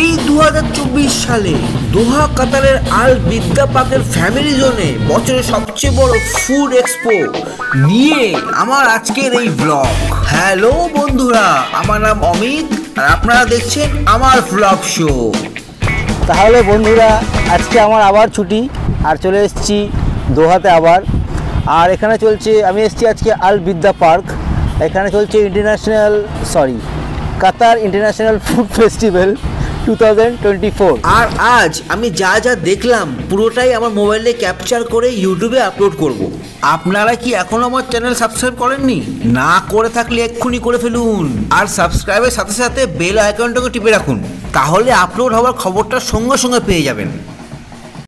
এই 2024 সালে দোহা কাতারের আল বিদ্যা পার্কের ফ্যামিলি জোনে বছরের সবচেয়ে বড় ফুড এক্সপো নিয়ে আমার আজকের এই ব্লগ। হ্যালো বন্ধুরা, আমার নাম অমিত আর আপনারা দেখছেন আমার ব্লগ শো। তাহলে বন্ধুরা, আজকে আমার আবার ছুটি আর চলে এসেছি দোহাতে আবার। আর এখানে চলছে, আমি এসেছি আজকে আল বিদ্যা পার্ক। এখানে চলছে কাতার ইন্টারন্যাশনাল ফুড ফেস্টিভ্যাল 2024। আর আজ আমি যা যা দেখলাম পুরোটাই আমার মোবাইলে ক্যাপচার করে ইউটিউবে আপলোড করব। আপনারা কি এখনো আমার চ্যানেল সাবস্ক্রাইব করেননি? না করে থাকলে এক্ষুনি করে ফেলুন, আর সাবস্ক্রাইবের সাথে সাথে বেল আইকনটাকে টিপে রাখুন, তাহলে আপলোড হওয়ার খবরটা সঙ্গে সঙ্গে পেয়ে যাবেন।